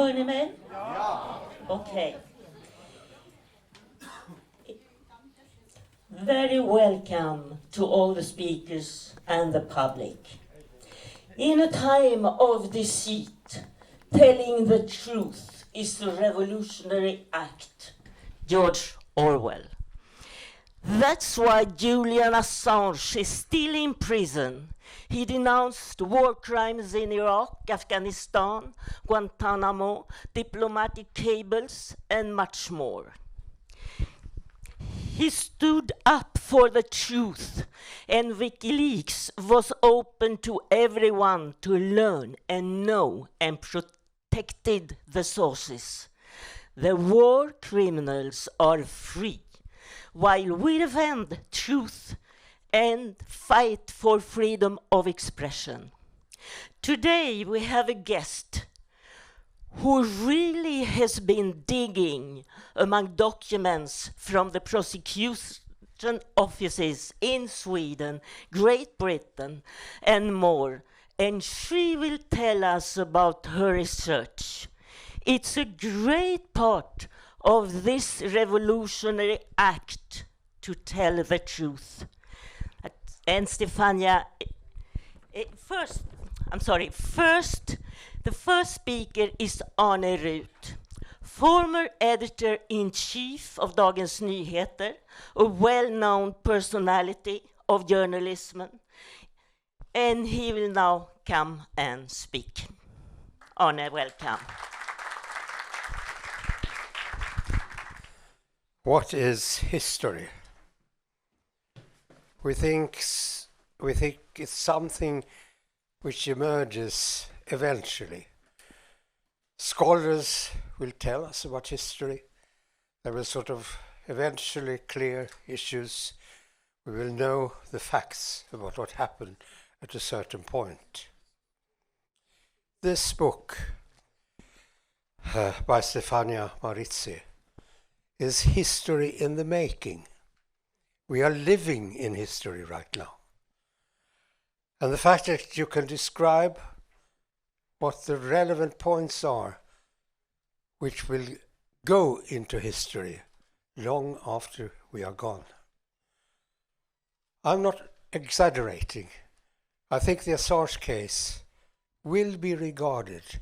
Hör ni mig? Ja. Okej. Very welcome to all the speakers and the public. In a time of deceit, telling the truth is a revolutionary act. George Orwell. That's why Julian Assange is still in prison. He denounced war crimes in Iraq, Afghanistan, Guantanamo, diplomatic cables, and much more. He stood up for the truth, and WikiLeaks was open to everyone to learn and know and protected the sources. The war criminals are free, while we defend truth and fight for freedom of expression. Today we have a guest who really has been digging among documents from the prosecution offices in Sweden, Great Britain, and more, and she will tell us about her research. It's a great part of this revolutionary act to tell the truth. And Stefania, first, the first speaker is Arne Ruth, former editor-in-chief of Dagens Nyheter, a well-known personality of journalism, and he will now come and speak. Arne, welcome. What is history? We think it's something which emerges eventually. Scholars will tell us about history. There will sort of eventually clear issues. We will know the facts about what happened at a certain point. This book by Stefania Mauritzi is history in the making. We are living in history right now. And the fact that you can describe what the relevant points are, which will go into history long after we are gone. I'm not exaggerating. I think the Assange case will be regarded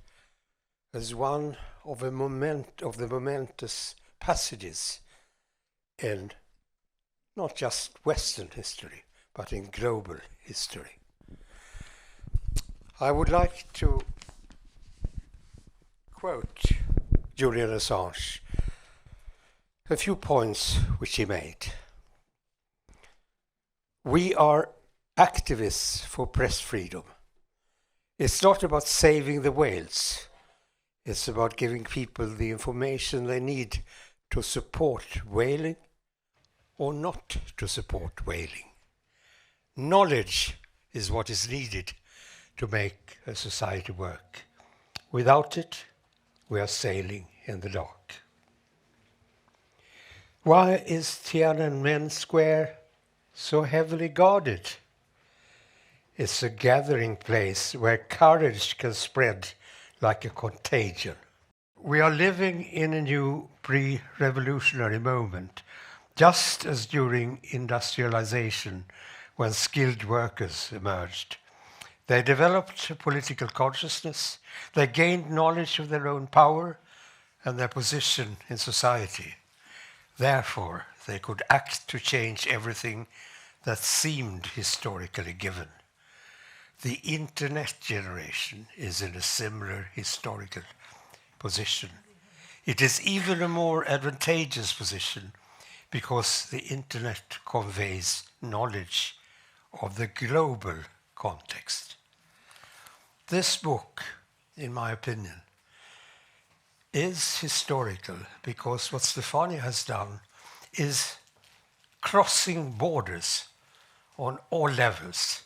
as one of the momentous passages in not just Western history, but in global history. I would like to quote Julian Assange, a few points which he made. We are activists for press freedom. It's not about saving the whales. It's about giving people the information they need to support whaling or not to support whaling. Knowledge is what is needed to make a society work. Without it, we are sailing in the dark. Why is Tiananmen Square so heavily guarded? It's a gathering place where courage can spread like a contagion. We are living in a new pre-revolutionary moment, just as during industrialization, when skilled workers emerged. They developed a political consciousness, they gained knowledge of their own power and their position in society. Therefore, they could act to change everything that seemed historically given. The internet generation is in a similar historical position. It is even a more advantageous position because the internet conveys knowledge of the global context. This book, in my opinion, is historical because what Stefania has done is crossing borders on all levels.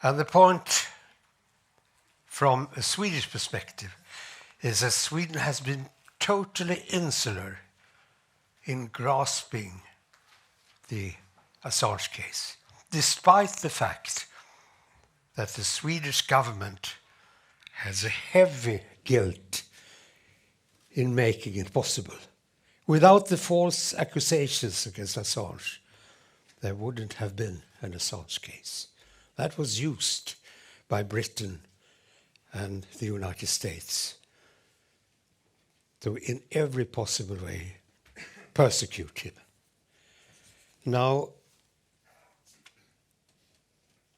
And the point from a Swedish perspective is that Sweden has been totally insular in grasping the Assange case, despite the fact that the Swedish government has a heavy guilt in making it possible. Without the false accusations against Assange, there wouldn't have been an Assange case. That was used by Britain and the United States to, in every possible way, persecute him. Now,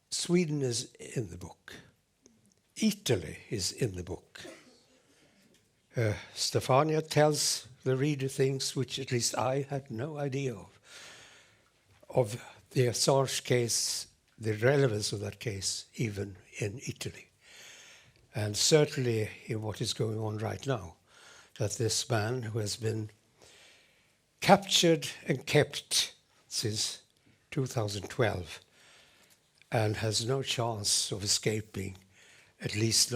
Sweden is in the book. Italy is in the book. Stefania tells the reader things which at least I had no idea of the Assange case, the relevance of that case, even in Italy. And certainly in what is going on right now, that this man who has been captured and kept since 2012 and has no chance of escaping, at least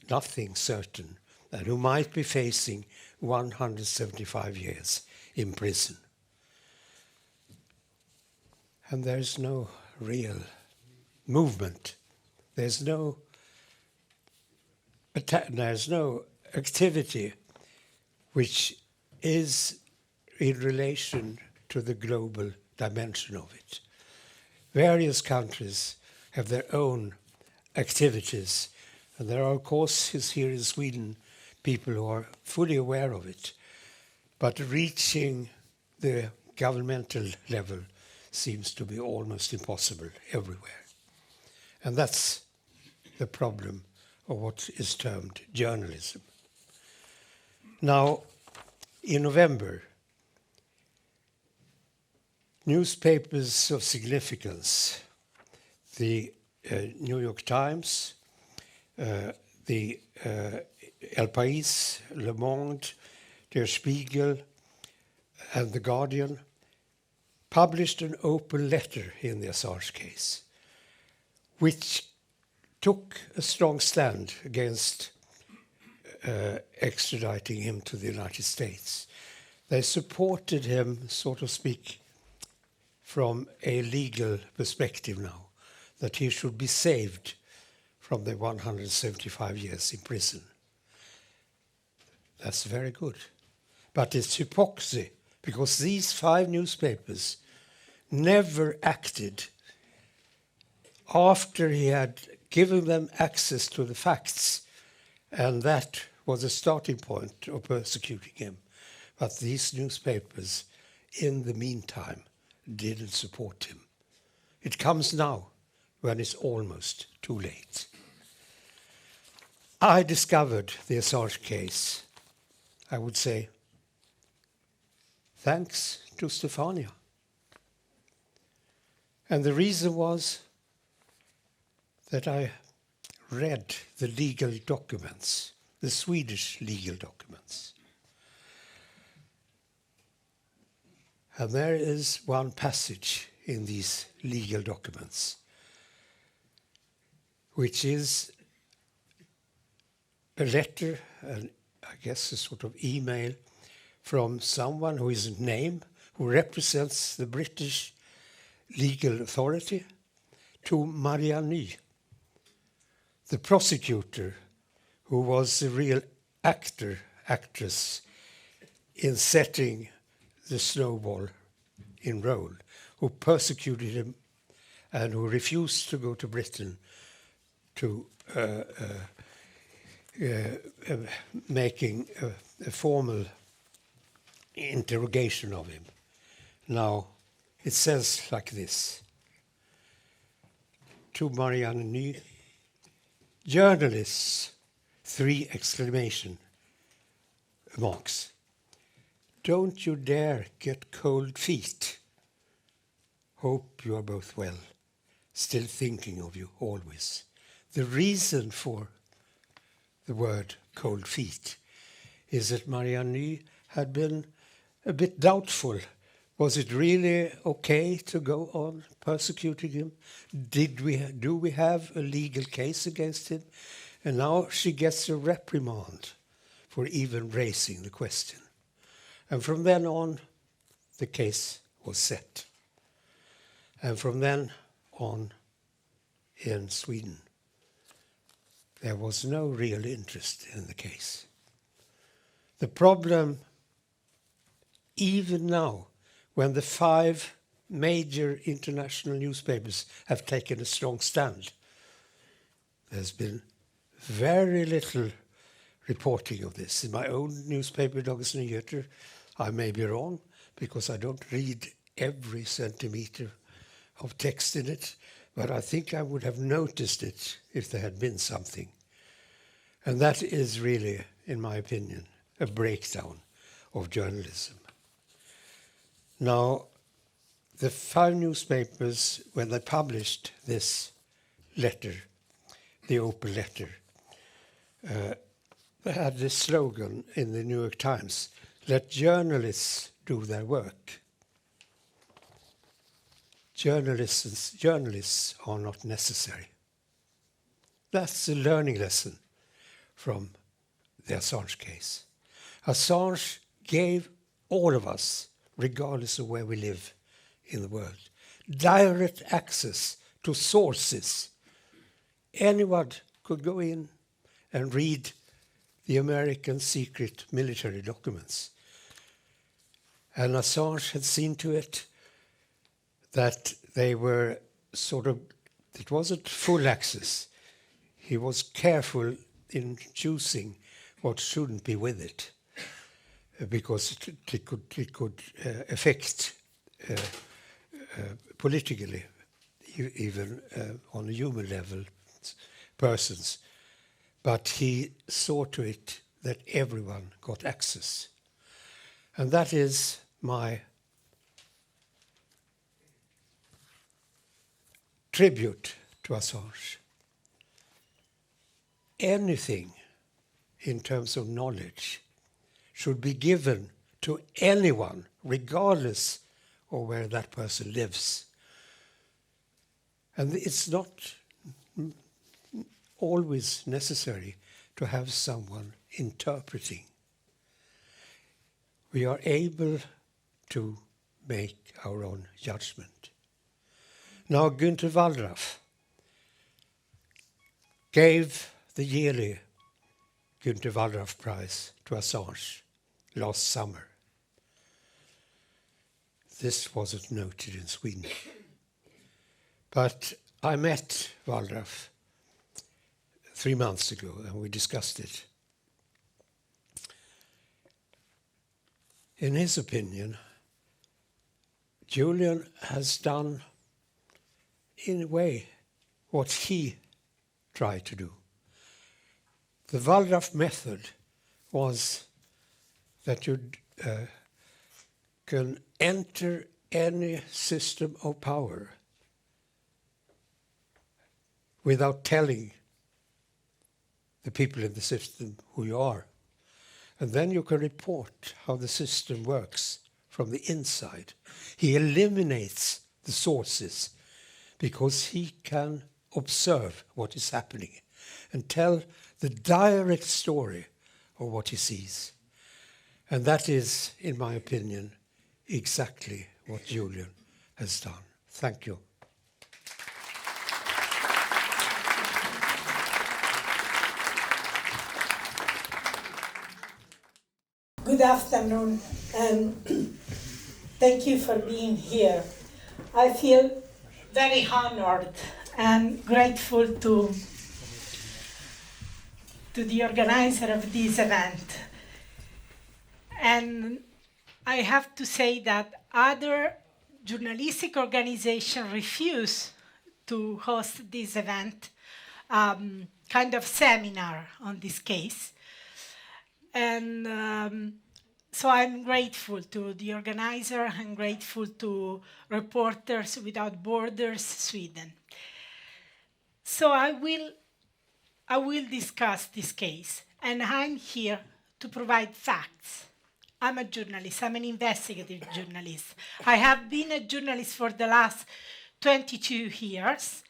nothing certain, and who might be facing 175 years in prison. And there's no real movement. There's no activity which is in relation to the global dimension of it. Various countries have their own activities, and there are, of course, here in Sweden, people who are fully aware of it, but reaching the governmental level seems to be almost impossible everywhere. And that's the problem of what is termed journalism. Now, in November, newspapers of significance, the New York Times, the El País, Le Monde, Der Spiegel, and The Guardian published an open letter in the Assange case, which took a strong stand against extraditing him to the United States. They supported him, so to speak, from a legal perspective now, that he should be saved from the 175 years in prison. That's very good. But it's hypocrisy, because these 5 newspapers never acted after he had given them access to the facts, and that was a starting point of persecuting him. But these newspapers, in the meantime, didn't support him. It comes now, when it's almost too late. I discovered the Assange case, I would say, thanks to Stefania. And the reason was that I read the legal documents, the Swedish legal documents. And there is one passage in these legal documents, which is a letter, and I guess a sort of email, from someone who isn't named, who represents the British legal authority, to Marianne, the prosecutor, who was the real actress in setting the snowball in roll, who persecuted him and who refused to go to Britain to making a formal interrogation of him. Now, it says like this: to Marianne, journalists, 3 exclamation marks. Don't you dare get cold feet. Hope you are both well. Still thinking of you always. The reason for the word cold feet is that Marianne had been a bit doubtful. Was it really okay to go on persecuting him? Do we have a legal case against him? And now she gets a reprimand for even raising the question. And from then on, the case was set. And from then on, in Sweden, there was no real interest in the case. The problem, even now, when the 5 major international newspapers have taken a strong stand, there's been very little reporting of this. In my own newspaper, Dagens Nyheter, I may be wrong, because I don't read every centimeter of text in it, but I think I would have noticed it if there had been something. And that is really, in my opinion, a breakdown of journalism. Now, the 5 newspapers, when they published this letter, the open letter, they had this slogan in the New York Times, "Let journalists do their work." Journalists are not necessary. That's a learning lesson from the Assange case. Assange gave all of us, regardless of where we live in the world, direct access to sources. Anyone could go in and read the American secret military documents. And Assange had seen to it that they were it wasn't full access. He was careful in choosing what shouldn't be with it, because it could affect politically, even on a human level, persons. But he saw to it that everyone got access. And that is my tribute to Assange. Anything in terms of knowledge should be given to anyone, regardless of where that person lives. And it's not always necessary to have someone interpreting. We are able to make our own judgment. Now, Günter Wallraff gave the yearly Günter Wallraff Prize to Assange last summer. This wasn't noted in Sweden. But I met Wallraff 3 months ago and we discussed it. In his opinion, Julian has done, in a way, what he tried to do. The Wallraff method was that you can enter any system of power without telling the people in the system who you are. And then you can report how the system works from the inside. He eliminates the sources because he can observe what is happening and tell the direct story of what he sees. And that is, in my opinion, exactly what Julian has done. Thank you. Good afternoon, and thank you for being here. I feel very honored and grateful to the organizer of this event. And I have to say that other journalistic organizations refuse to host this event, kind of seminar on this case. And so I'm grateful to the organizer. I'm grateful to Reporters Without Borders Sweden. So I will discuss this case, and I'm here to provide facts. I'm a journalist. I'm an investigative journalist. I have been a journalist for the last 22 years,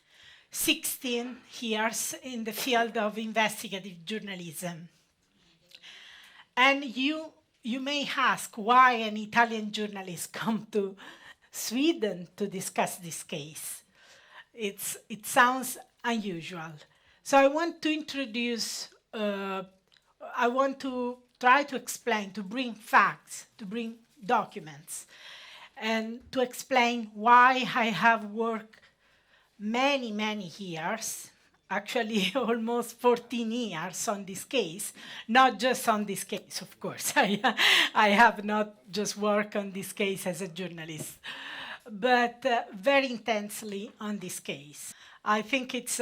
16 years in the field of investigative journalism. And you may ask why an Italian journalist come to Sweden to discuss this case. It sounds unusual. So I want to introduce, I want to try to explain, to bring facts, to bring documents, and to explain why I have worked many, many years, actually almost 14 years on this case, not just on this case, of course. I have not just worked on this case as a journalist, but very intensely on this case. I think it's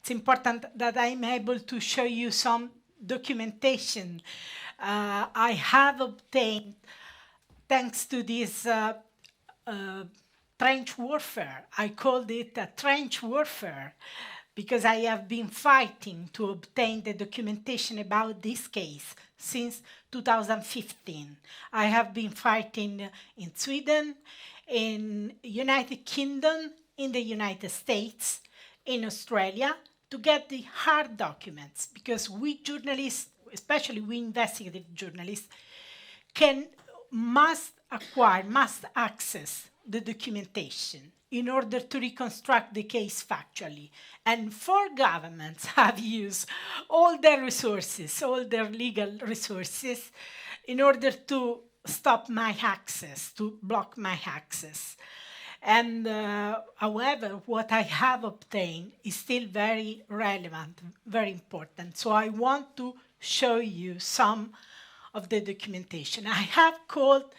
important that I'm able to show you some documentation I have obtained thanks to this trench warfare. I called it a trench warfare because I have been fighting to obtain the documentation about this case since 2015. I have been fighting in Sweden, in United Kingdom, in the United States, in Australia, to get the hard documents, because we journalists, especially we investigative journalists, must access the documentation in order to reconstruct the case factually. And four governments have used all their resources, all their legal resources, in order to stop my access, to block my access. And however, what I have obtained is still very relevant, very important. So I want to show you some of the documentation. I have called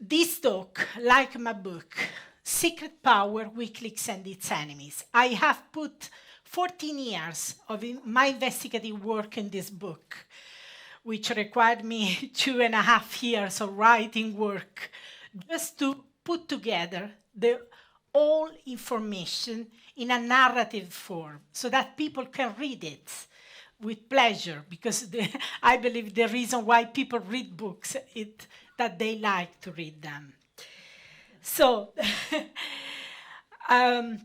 this talk, like my book, Secret Power, WikiLeaks and Its Enemies. I have put 14 years of my investigative work in this book, which required me 2.5 years of writing work, just to put together all information in a narrative form so that people can read it with pleasure, because I believe the reason why people read books is that they like to read them. So I'm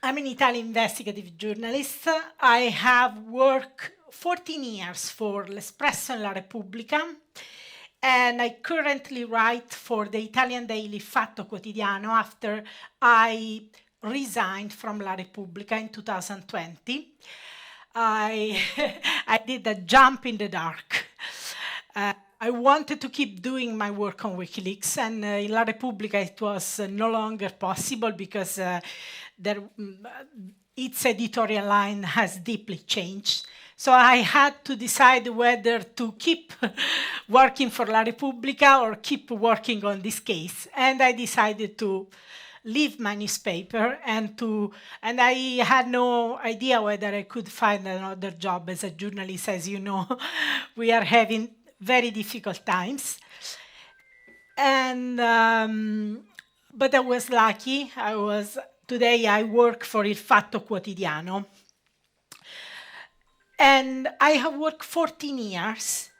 an Italian investigative journalist. I have worked 14 years for L'Espresso and La Repubblica, and I currently write for the Italian daily Fatto Quotidiano after I resigned from La Repubblica in 2020. I did a jump in the dark. I wanted to keep doing my work on WikiLeaks, and in La Repubblica it was no longer possible because its editorial line has deeply changed. So I had to decide whether to keep working for La Repubblica or keep working on this case. And I decided to leave my newspaper, and I had no idea whether I could find another job as a journalist. As you know, we are having very difficult times. And but I was lucky. Today I work for Il Fatto Quotidiano. And I have worked 14 years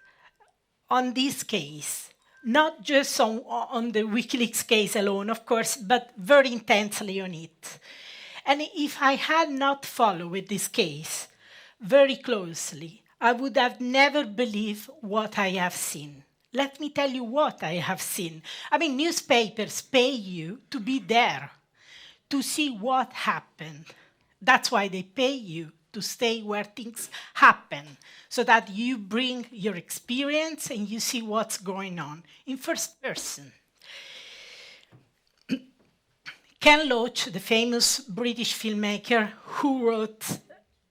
on this case, not just on the WikiLeaks case alone, of course, but very intensely on it. And if I had not followed this case very closely, I would have never believed what I have seen. Let me tell you what I have seen. I mean, newspapers pay you to be there, to see what happened. That's why they pay you, to stay where things happen, so that you bring your experience and you see what's going on in first person. Ken Loach, the famous British filmmaker who wrote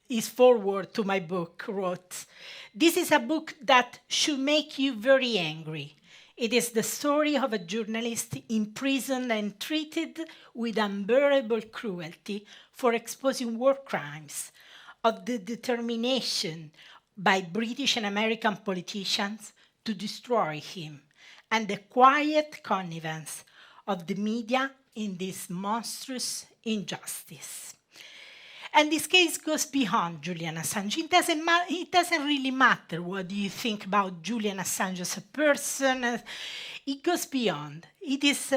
his foreword to my book, wrote, "This is a book that should make you very angry. It is the story of a journalist imprisoned and treated with unbearable cruelty for exposing war crimes, of the determination by British and American politicians to destroy him, and the quiet connivance of the media in this monstrous injustice." And this case goes beyond Julian Assange. It doesn't really matter what you think about Julian Assange as a person. It goes beyond. It is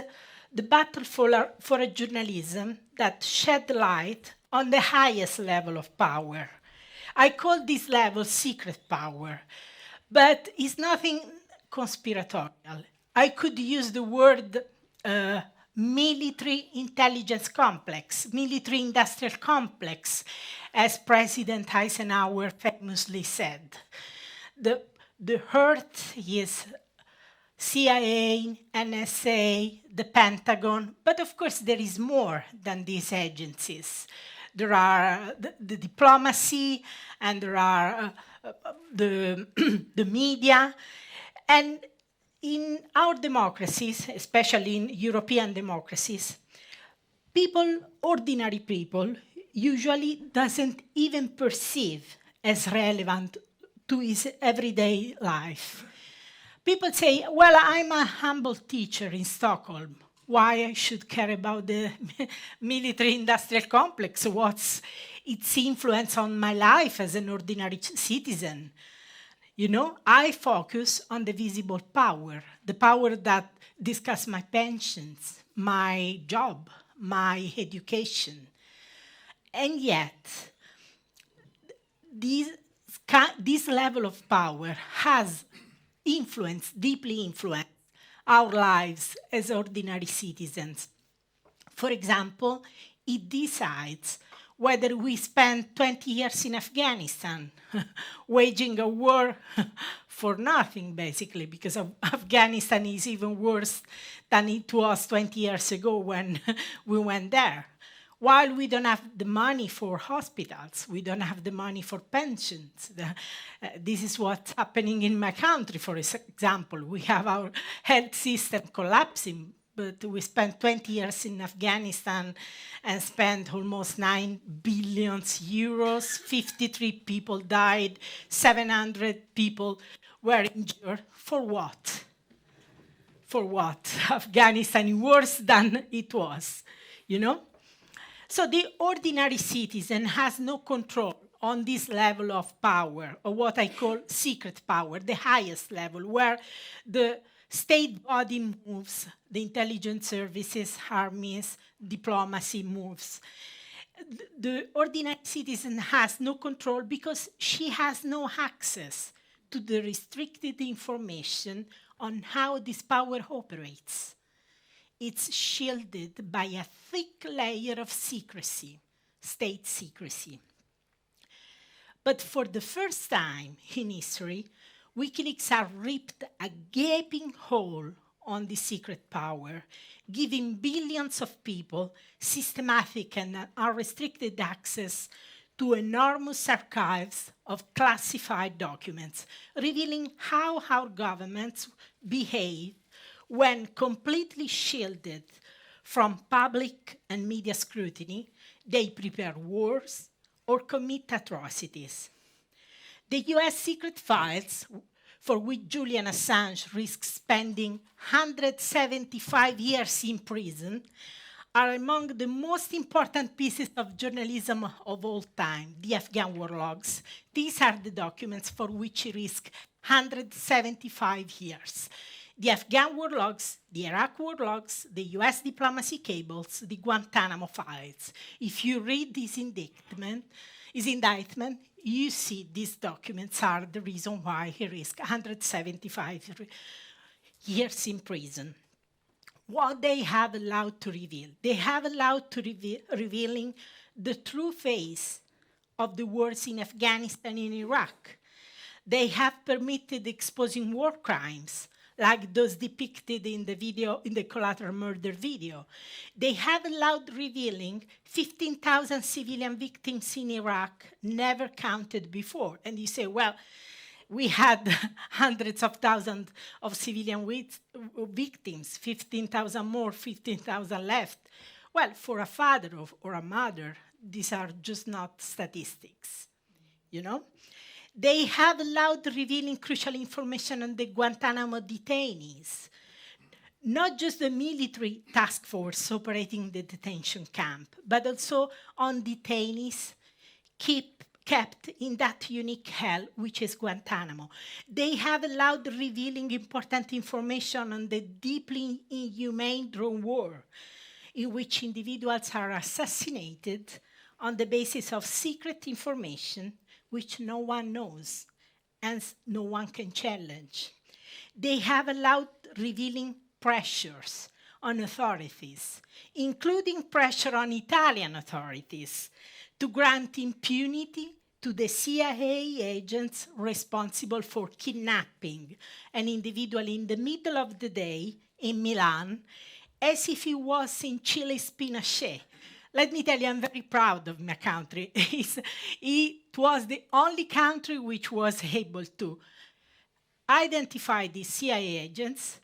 the battle for a journalism that shed light on the highest level of power. I call this level secret power, but it's nothing conspiratorial. I could use the word military intelligence complex, military industrial complex, as President Eisenhower famously said. The hurt is CIA, NSA, the Pentagon, but of course there is more than these agencies. There are the diplomacy, and there are the, the media, and in our democracies, especially in European democracies, people, ordinary people, usually doesn't even perceive as relevant to his everyday life. People say, well, I'm a humble teacher in Stockholm. Why I should care about the military-industrial complex? What's its influence on my life as an ordinary citizen? You know, I focus on the visible power, the power that discuss my pensions, my job, my education. And yet, this level of power has deeply influenced our lives as ordinary citizens. For example, it decides whether we spend 20 years in Afghanistan waging a war for nothing, basically, because Afghanistan is even worse than it was 20 years ago when we went there. While we don't have the money for hospitals, we don't have the money for pensions. This is what's happening in my country, for example. We have our health system collapsing, but we spent 20 years in Afghanistan and spent almost 9 billion euros. 53 people died, 700 people were injured. For what? For what? Afghanistan is worse than it was, you know? So the ordinary citizen has no control on this level of power, or what I call secret power, the highest level, where the state body moves, the intelligence services, armies, diplomacy moves. The ordinary citizen has no control because she has no access to the restricted information on how this power operates. It's shielded by a thick layer of secrecy, state secrecy. But for the first time in history, WikiLeaks has ripped a gaping hole on the secret power, giving billions of people systematic and unrestricted access to enormous archives of classified documents, revealing how our governments behave when completely shielded from public and media scrutiny. They prepare wars or commit atrocities. The US secret files, for which Julian Assange risks spending 175 years in prison, are among the most important pieces of journalism of all time, the Afghan war logs. These are the documents for which he risks 175 years. The Afghan war logs, the Iraq war logs, the US diplomacy cables, the Guantanamo files. If you read this indictment, you see these documents are the reason why he risked 175 years in prison. What they have allowed to reveal? They have allowed to revealing the true face of the wars in Afghanistan and Iraq. They have permitted exposing war crimes, like those depicted in the video, in the collateral murder video. They have allowed revealing 15,000 civilian victims in Iraq, never counted before. And you say, well, we had hundreds of thousands of civilian victims, 15,000 more, 15,000 left. Well, for a father or a mother, these are just not statistics, you know? They have allowed revealing crucial information on the Guantanamo detainees, not just the military task force operating the detention camp, but also on detainees kept in that unique hell, which is Guantanamo. They have allowed revealing important information on the deeply inhumane drone war, in which individuals are assassinated on the basis of secret information which no one knows and no one can challenge. They have allowed revealing pressures on authorities, including pressure on Italian authorities, to grant impunity to the CIA agents responsible for kidnapping an individual in the middle of the day in Milan, as if he was in Chile's Pinochet. Let me tell you, I'm very proud of my country. It was the only country which was able to identify the CIA agents,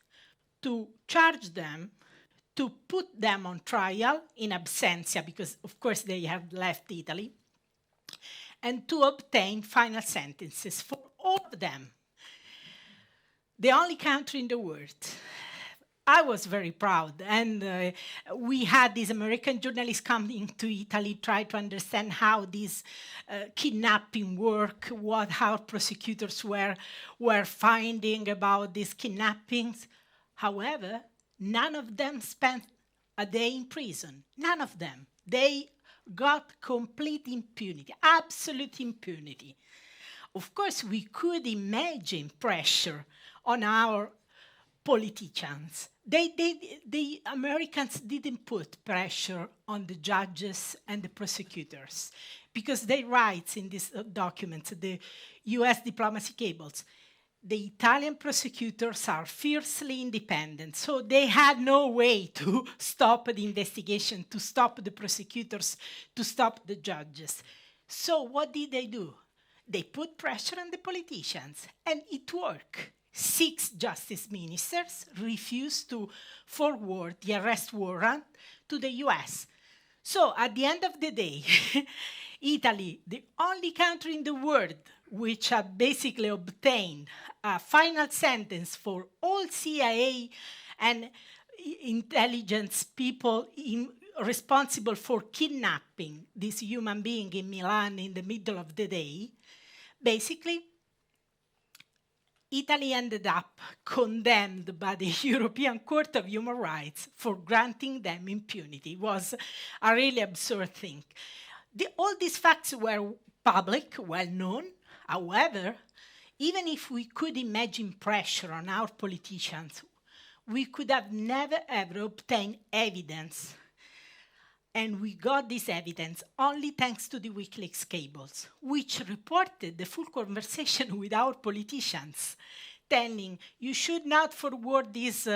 to charge them, to put them on trial in absentia, because of course they had left Italy, and to obtain final sentences for all of them. The only country in the world. I was very proud, and we had these American journalists coming to Italy, try to understand how this kidnapping work, how prosecutors were finding about these kidnappings. However, none of them spent a day in prison. None of them. They got complete impunity, absolute impunity. Of course, we could imagine pressure on our politicians. The Americans didn't put pressure on the judges and the prosecutors because they write in these documents, the US diplomacy cables, the Italian prosecutors are fiercely independent, so they had no way to stop the investigation, to stop the prosecutors, to stop the judges. So what did they do? They put pressure on the politicians, and it worked. 6 justice ministers refused to forward the arrest warrant to the US. So at the end of the day, Italy, the only country in the world which had basically obtained a final sentence for all CIA and intelligence people responsible for kidnapping this human being in Milan in the middle of the day, basically Italy ended up condemned by the European Court of Human Rights for granting them impunity. It was a really absurd thing. All these facts were public, well known. However, even if we could imagine pressure on our politicians, we could have never ever obtained evidence. And we got this evidence only thanks to the WikiLeaks cables, which reported the full conversation with our politicians, telling you should not forward these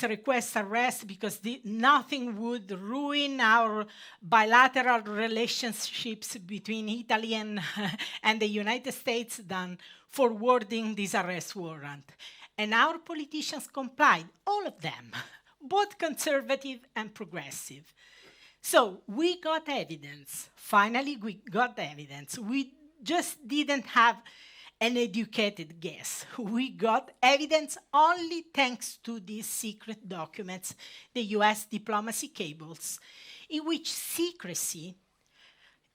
request arrests because nothing would ruin our bilateral relationships between Italy and the United States than forwarding this arrest warrant. And our politicians complied, all of them, both conservative and progressive. So we got evidence. Finally, we got evidence. We just didn't have an educated guess. We got evidence only thanks to these secret documents, the US diplomacy cables, in which secrecy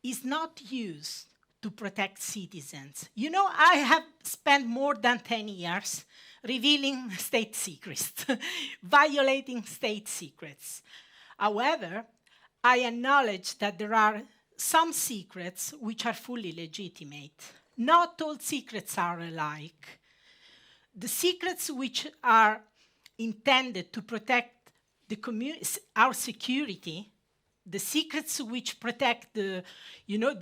is not used to protect citizens. You know, I have spent more than 10 years revealing state secrets, violating state secrets. However, I acknowledge that there are some secrets which are fully legitimate. Not all secrets are alike. The secrets which are intended to protect our security, the secrets which protect the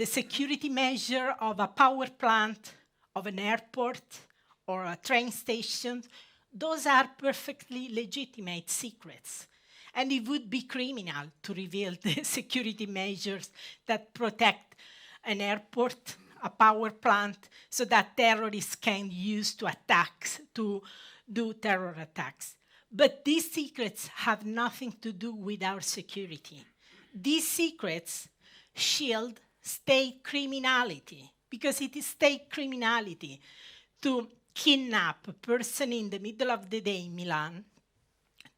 security measure of a power plant, of an airport, or a train station, those are perfectly legitimate secrets. And it would be criminal to reveal the security measures that protect an airport, a power plant, so that terrorists can use to do terror attacks. But these secrets have nothing to do with our security. These secrets shield state criminality, because it is state criminality to kidnap a person in the middle of the day in Milan,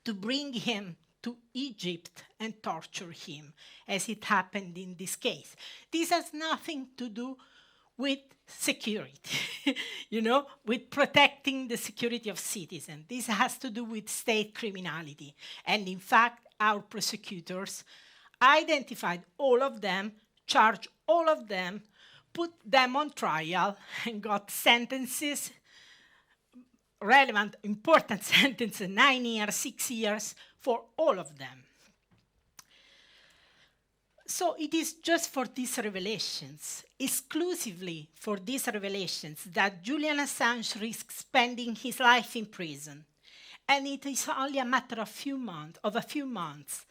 to bring him to Egypt and torture him, as it happened in this case. This has nothing to do with security, with protecting the security of citizens. This has to do with state criminality. And in fact, our prosecutors identified all of them, charged all of them, put them on trial, and got sentences, relevant, important sentences, 9 years, 6 years, for all of them. So it is just for these revelations, exclusively for these revelations, that Julian Assange risks spending his life in prison. And it is only a matter of a few months.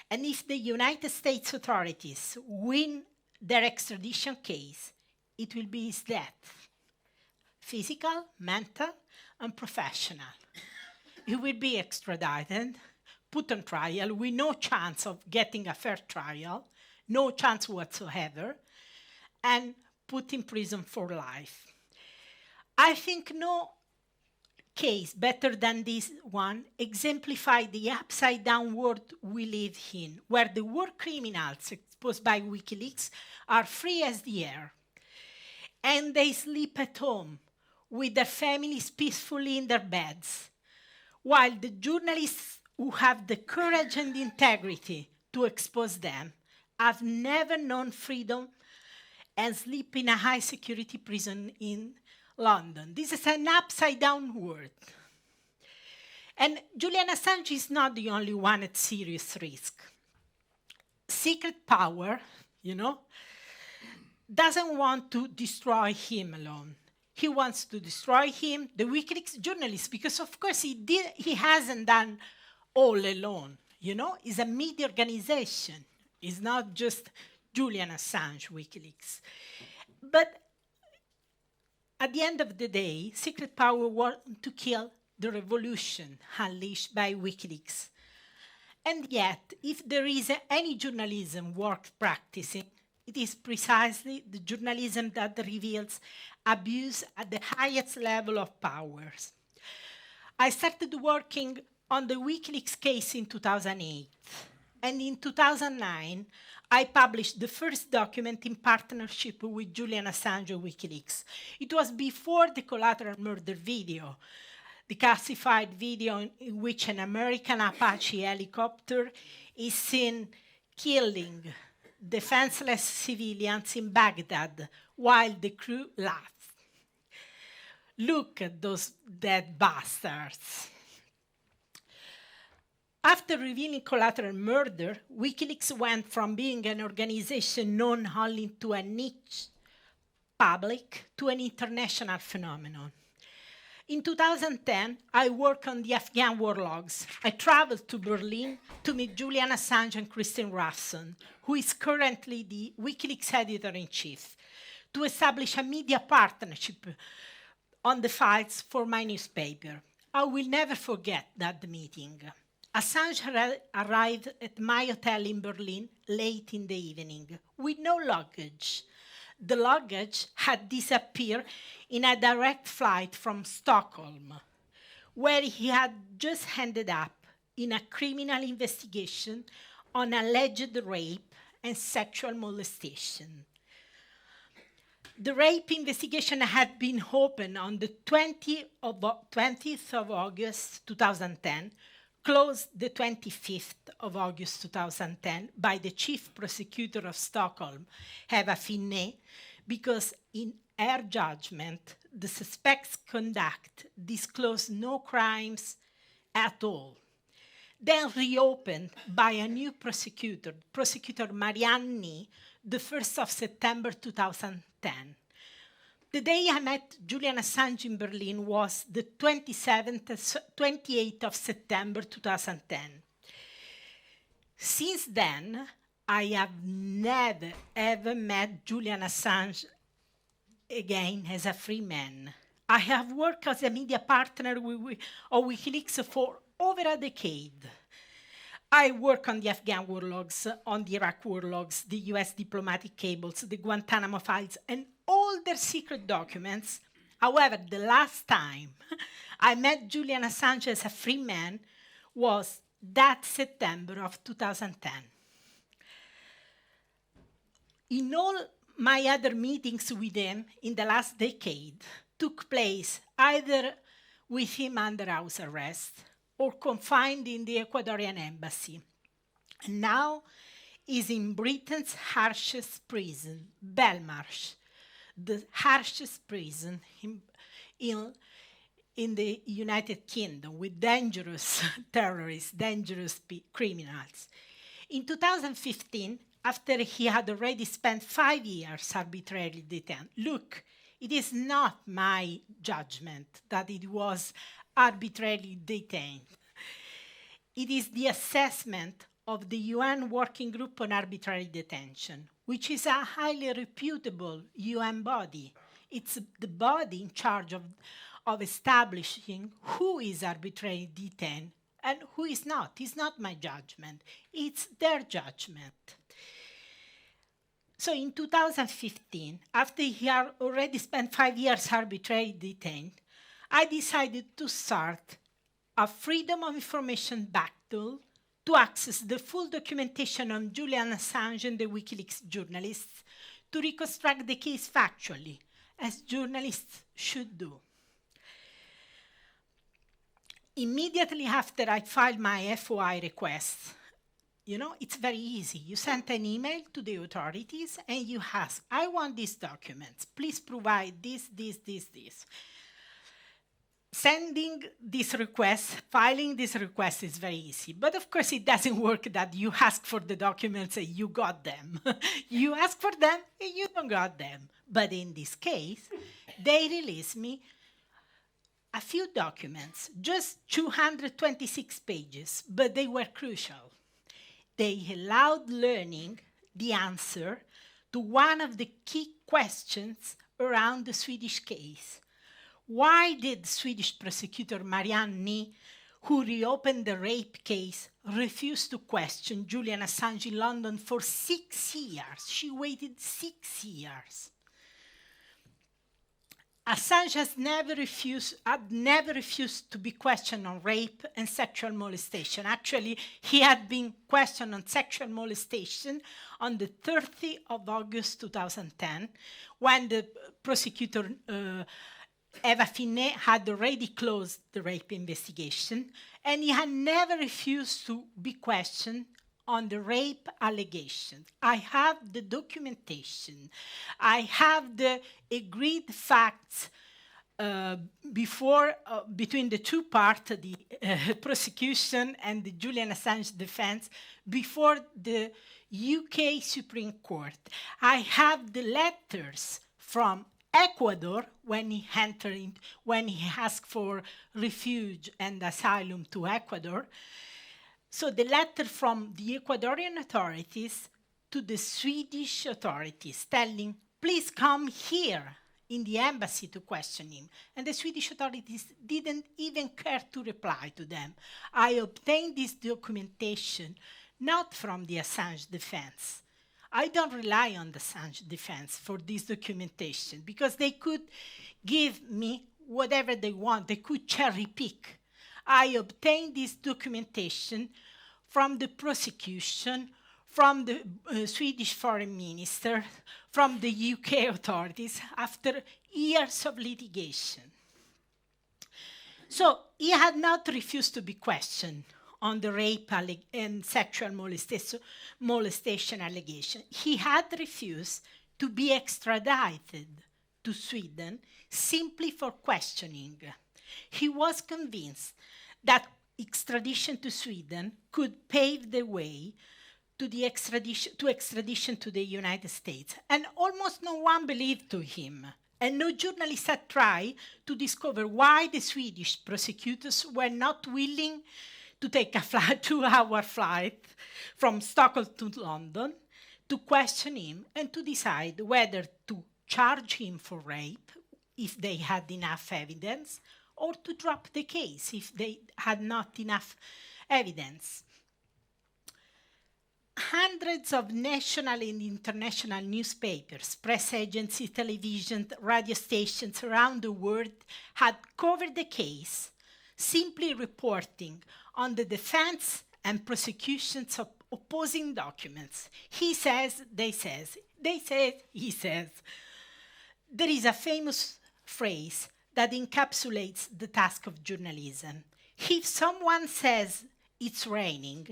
And if the United States authorities win their extradition case, it will be his death. Physical, mental, and professional. He will be extradited, put on trial with no chance of getting a fair trial, no chance whatsoever, and put in prison for life. I think no case better than this one exemplifies the upside-down world we live in, where the war criminals exposed by WikiLeaks are free as the air, and they sleep at home with their families peacefully in their beds, while the journalists who have the courage and integrity to expose them have never known freedom and sleep in a high-security prison in London. This is an upside-down world. And Julian Assange is not the only one at serious risk. Secret power, doesn't want to destroy him alone. He wants to destroy him, the WikiLeaks journalists, because of course he hasn't done all alone. It's a media organization. It's not just Julian Assange WikiLeaks. But at the end of the day, secret power wants to kill the revolution unleashed by WikiLeaks. And yet, if there is any journalism worth practicing, it is precisely the journalism that reveals abuse at the highest level of powers. I started working on the WikiLeaks case in 2008, and in 2009, I published the first document in partnership with Julian Assange WikiLeaks. It was before the collateral murder video, the classified video in which an American Apache helicopter is seen killing defenseless civilians in Baghdad while the crew laughs. Look at those dead bastards. After revealing collateral murder, WikiLeaks went from being an organization known only to a niche public to an international phenomenon. In 2010, I worked on the Afghan war logs. I traveled to Berlin to meet Julian Assange and Christine Ruffson, who is currently the WikiLeaks editor-in-chief, to establish a media partnership on the files for my newspaper. I will never forget that meeting. Assange arrived at my hotel in Berlin late in the evening with no luggage. The luggage had disappeared in a direct flight from Stockholm, where he had just ended up in a criminal investigation on alleged rape and sexual molestation. The rape investigation had been opened on the 20th of August 2010, closed the 25th of August 2010 by the chief prosecutor of Stockholm, Eva Finne, because in her judgment, the suspect's conduct disclosed no crimes at all. Then reopened by a new prosecutor, Prosecutor Marianni, the 1st of September 2010. The day I met Julian Assange in Berlin was the 28th of September 2010. Since then, I have never, ever met Julian Assange again as a free man. I have worked as a media partner of WikiLeaks for over a decade. I work on the Afghan war logs, on the Iraq war logs, the US diplomatic cables, the Guantanamo files, and all their secret documents. However, the last time I met Julian Assange as a free man was that September of 2010. In all my other meetings with him in the last decade took place either with him under house arrest or confined in the Ecuadorian embassy. And now is in Britain's harshest prison, Belmarsh, the harshest prison in the United Kingdom with dangerous terrorists, dangerous criminals. In 2015, after he had already spent 5 years arbitrarily detained. Look, it is not my judgment that it was arbitrarily detained. It is the assessment of the UN Working Group on Arbitrary Detention, which is a highly reputable UN body. It's the body in charge of establishing who is arbitrarily detained and who is not. It's not my judgment. It's their judgment. So in 2015, after he had already spent 5 years arbitrarily detained, I decided to start a Freedom of Information back tool to access the full documentation on Julian Assange and the WikiLeaks journalists to reconstruct the case factually, as journalists should do. Immediately after I filed my FOI request, it's very easy. You send an email to the authorities and you ask, I want these documents. Please provide this. Sending this request, filing this request is very easy. But of course, it doesn't work that you ask for the documents and you got them. You ask for them and you don't got them. But in this case, they released me a few documents, just 226 pages, but they were crucial. They allowed learning the answer to one of the key questions around the Swedish case. Why did Swedish prosecutor Marianne Ny, who reopened the rape case, refuse to question Julian Assange in London for 6 years? She waited 6 years. Assange had never refused to be questioned on rape and sexual molestation. Actually, he had been questioned on sexual molestation on the 30th of August 2010, when the prosecutor Eva Finet had already closed the rape investigation, and he had never refused to be questioned on the rape allegation. I have the documentation. I have the agreed facts between the two parts, the prosecution and the Julian Assange defense, before the UK Supreme Court. I have the letters from Ecuador when he asked for refuge and asylum to Ecuador. So the letter from the Ecuadorian authorities to the Swedish authorities telling, please come here in the embassy to question him. And the Swedish authorities didn't even care to reply to them. I obtained this documentation not from the Assange defense. I don't rely on the Assange defense for this documentation because they could give me whatever they want. They could cherry pick. I obtained this documentation from the prosecution, from the Swedish foreign minister, from the UK authorities after years of litigation. So he had not refused to be questioned on the rape and sexual molestation allegation. He had refused to be extradited to Sweden simply for questioning. He was convinced that extradition to Sweden could pave the way to the extradition to the United States. And almost no one believed to him. And no journalist had tried to discover why the Swedish prosecutors were not willing to take a 2-hour flight from Stockholm to London to question him and to decide whether to charge him for rape if they had enough evidence, or to drop the case if they had not enough evidence. Hundreds of national and international newspapers, press agencies, television, radio stations around the world had covered the case, simply reporting on the defense and prosecutions of opposing documents. He says, they says, they say, he says. There is a famous phrase that encapsulates the task of journalism. If someone says it's raining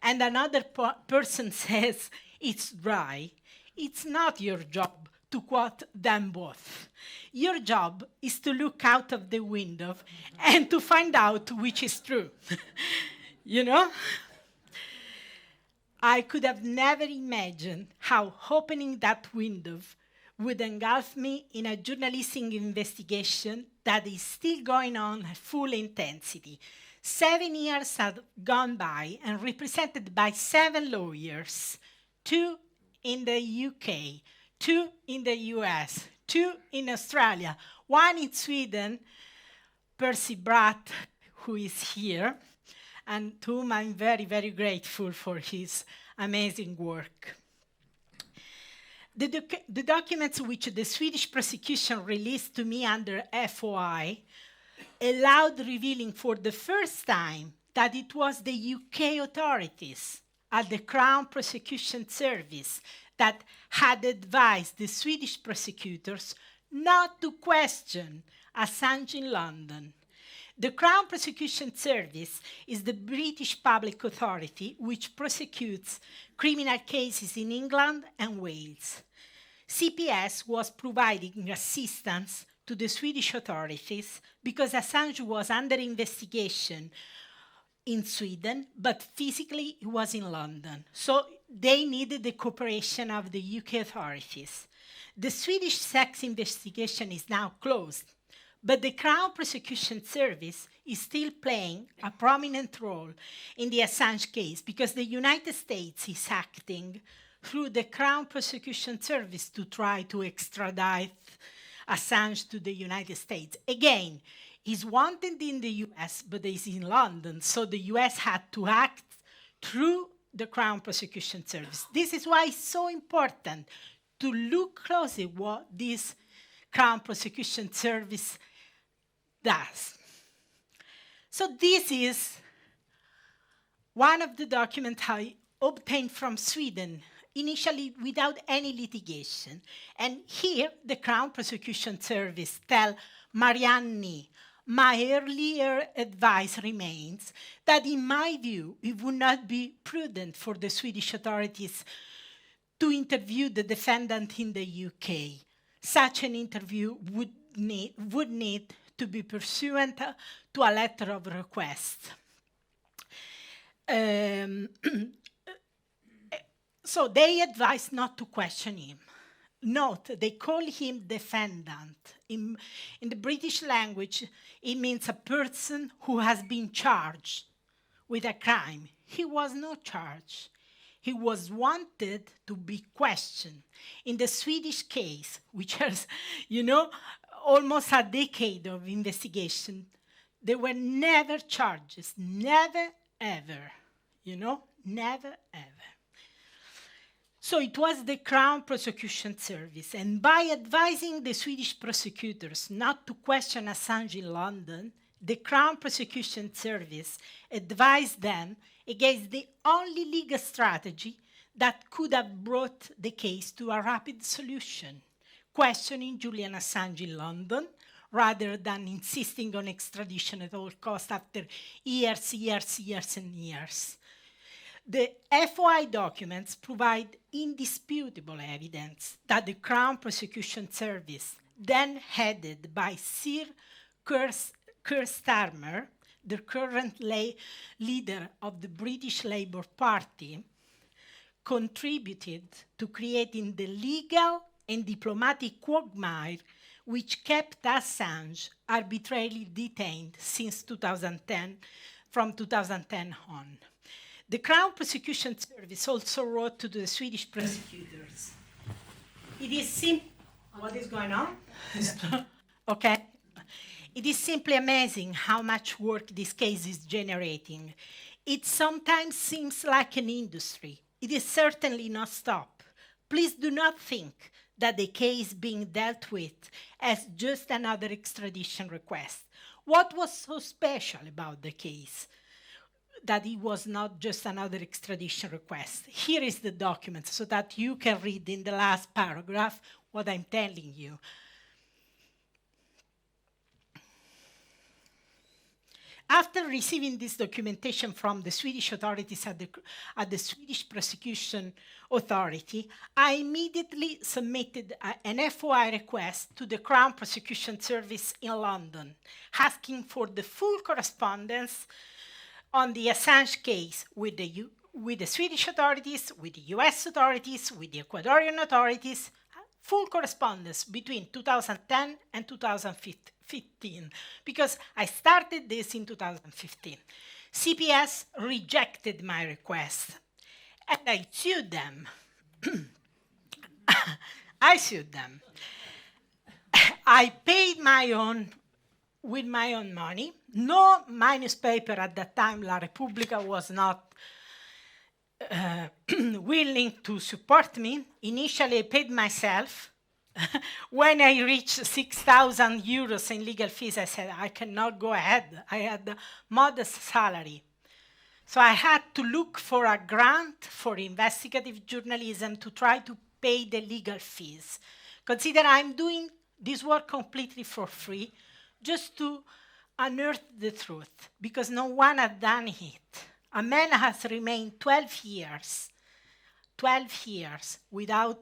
and another person says it's dry, it's not your job to quote them both. Your job is to look out of the window and to find out which is true. You know? I could have never imagined how opening that window would engulf me in a journalistic investigation that is still going on at full intensity. 7 years have gone by and represented by 7 lawyers, 2 in the UK, 2 in the US, 2 in Australia, 1 in Sweden, Percy Bratt, who is here, and to whom I'm very, very grateful for his amazing work. The documents which the Swedish prosecution released to me under FOI allowed revealing for the first time that it was the UK authorities at the Crown Prosecution Service that had advised the Swedish prosecutors not to question Assange in London. The Crown Prosecution Service is the British public authority which prosecutes criminal cases in England and Wales. CPS was providing assistance to the Swedish authorities because Assange was under investigation in Sweden, but physically he was in London. So they needed the cooperation of the UK authorities. The Swedish sex investigation is now closed, but the Crown Prosecution Service is still playing a prominent role in the Assange case because the United States is acting through the Crown Prosecution Service to try to extradite Assange to the United States. Again, he's wanted in the US, but he's in London, so the US had to act through the Crown Prosecution Service. This is why it's so important to look closely what this Crown Prosecution Service does. So this is one of the documents I obtained from Sweden, initially without any litigation. And here, the Crown Prosecution Service tell Marianne, my earlier advice remains that in my view, it would not be prudent for the Swedish authorities to interview the defendant in the UK. Such an interview would need to be pursuant to a letter of request. So they advise not to question him. Note, they call him defendant. In the British language, it means a person who has been charged with a crime. He was not charged. He was wanted to be questioned. In the Swedish case, which has, almost a decade of investigation, there were never charges, never, ever, never, ever. So it was the Crown Prosecution Service, and by advising the Swedish prosecutors not to question Assange in London, the Crown Prosecution Service advised them against the only legal strategy that could have brought the case to a rapid solution, questioning Julian Assange in London, rather than insisting on extradition at all costs after years and years. The FOI documents provide indisputable evidence that the Crown Prosecution Service, then headed by Sir Keir Starmer, the current leader of the British Labour Party, contributed to creating the legal and diplomatic quagmire which kept Assange arbitrarily detained since 2010, from 2010 on. The Crown Prosecution Service also wrote to the Swedish prosecutors. It is what is going on? Okay. It is simply amazing how much work this case is generating. It sometimes seems like an industry. It is certainly not stop. Please do not think that the case being dealt with as just another extradition request. What was so special about the case that it was not just another extradition request? Here is the document so that you can read in the last paragraph what I'm telling you. After receiving this documentation from the Swedish authorities at the Swedish Prosecution Authority, I immediately submitted an FOI request to the Crown Prosecution Service in London, asking for the full correspondence on the Assange case with with the Swedish authorities, with the US authorities, with the Ecuadorian authorities, full correspondence between 2010 and 2015, because I started this in 2015. CPS rejected my request, and I sued them. I sued them. I paid with my own money. No, my newspaper at that time, La Repubblica, was not willing to support me. Initially, I paid myself. When I reached 6,000 euros in legal fees, I said, I cannot go ahead. I had a modest salary. So I had to look for a grant for investigative journalism to try to pay the legal fees. Consider I'm doing this work completely for free, just to unearth the truth, because no one had done it. A man has remained 12 years without,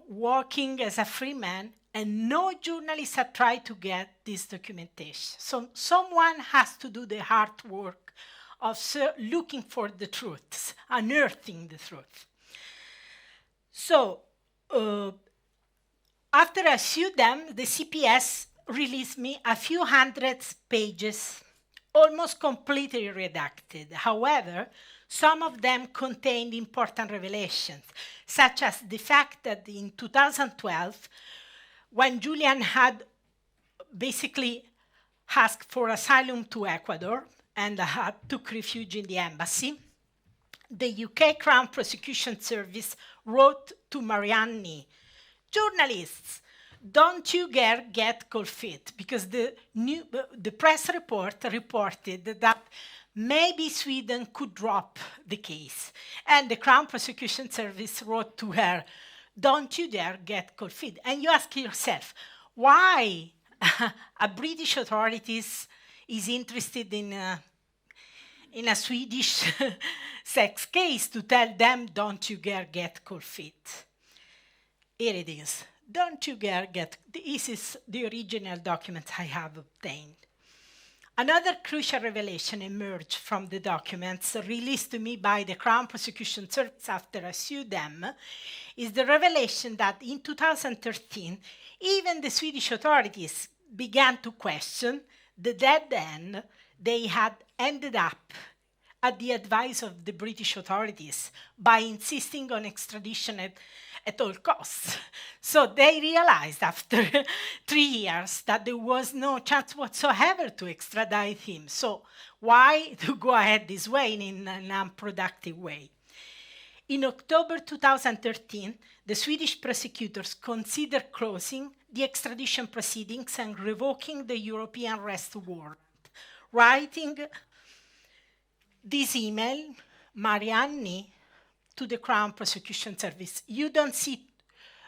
working as a free man, and no journalist had tried to get this documentation. So someone has to do the hard work of looking for the truths, unearthing the truth. So after I sued them, the CPS released me a few hundred pages, almost completely redacted. However, some of them contained important revelations, such as the fact that in 2012, when Julian had basically asked for asylum to Ecuador and took refuge in the embassy, the UK Crown Prosecution Service wrote to Mariani, journalists, don't you get cold feet, because the press report reported that maybe Sweden could drop the case. And the Crown Prosecution Service wrote to her, don't you dare get cold feet. And you ask yourself, why a British authorities is interested in a Swedish sex case to tell them, don't you dare get cold feet. Here it is. Don't you dare get, this is the original document I have obtained. Another crucial revelation emerged from the documents released to me by the Crown Prosecution Service after I sued them, is the revelation that in 2013, even the Swedish authorities began to question the dead end they had ended up at the advice of the British authorities by insisting on extradition at all costs. So they realized after 3 years that there was no chance whatsoever to extradite him. So why to go ahead this way in an unproductive way? In October 2013, the Swedish prosecutors considered closing the extradition proceedings and revoking the European arrest warrant, writing this email, Mariani, to the Crown Prosecution Service. You don't see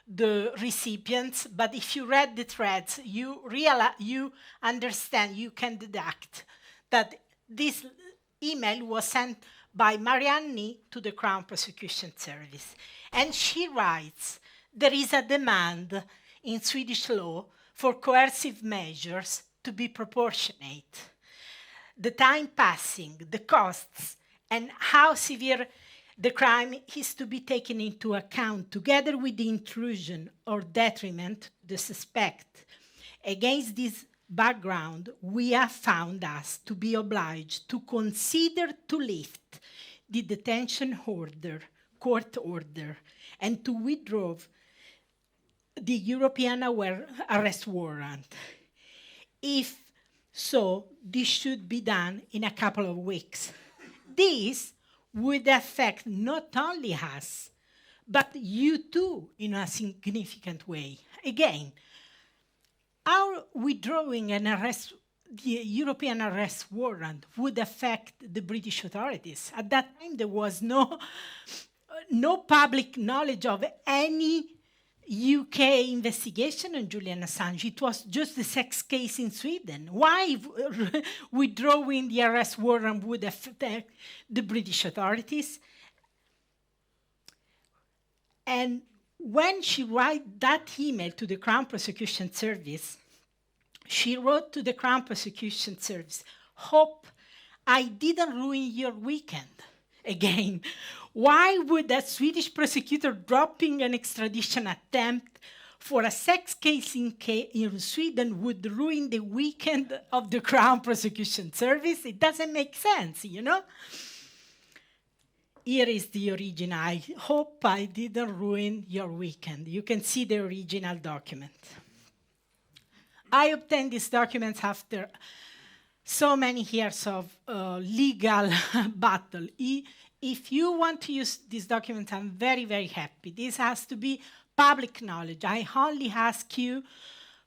the recipients, but if you read the threads, you understand, you can deduct that this email was sent by Mariani to the Crown Prosecution Service. And she writes, there is a demand in Swedish law for coercive measures to be proportionate. The time passing, the costs, and how severe the crime is to be taken into account, together with the intrusion or detriment to the suspect. Against this background, we have found us to be obliged to consider to lift the detention order, court order, and to withdraw the European arrest warrant. If so, this should be done in a couple of weeks. This would affect not only us, but you too in a significant way. Again, our withdrawing an arrest, the European arrest warrant, would affect the British authorities. At that time, there was no public knowledge of any UK investigation on Julian Assange. It was just the sex case in Sweden. Why withdrawing the arrest warrant would affect the British authorities? And when she wrote that email to the Crown Prosecution Service, she wrote to the Crown Prosecution Service, hope I didn't ruin your weekend. again. Why would a Swedish prosecutor dropping an extradition attempt for a sex case in Sweden would ruin the weekend of the Crown Prosecution Service? It doesn't make sense, you know? Here is the original. I hope I didn't ruin your weekend. You can see the original document. I obtained these documents after so many years of legal battle. If you want to use these documents, I'm very, very happy. This has to be public knowledge. I only ask you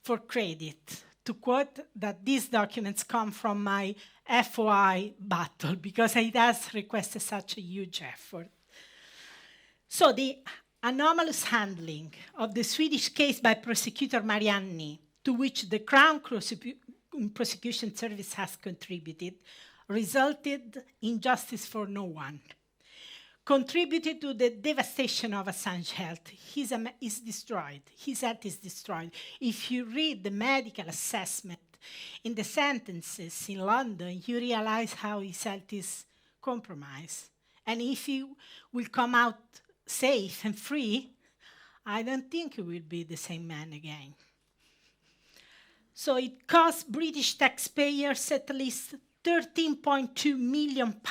for credit to quote that these documents come from my FOI battle because it has requested such a huge effort. So the anomalous handling of the Swedish case by prosecutor Marianni, to which the Crown Prosecution Service has contributed, resulted in justice for no one. Contributed to the devastation of Assange's health. His health is destroyed. If you read the medical assessment in the sentences in London, you realize how his health is compromised. And if he will come out safe and free, I don't think he will be the same man again. So it cost British taxpayers at least £13.2 million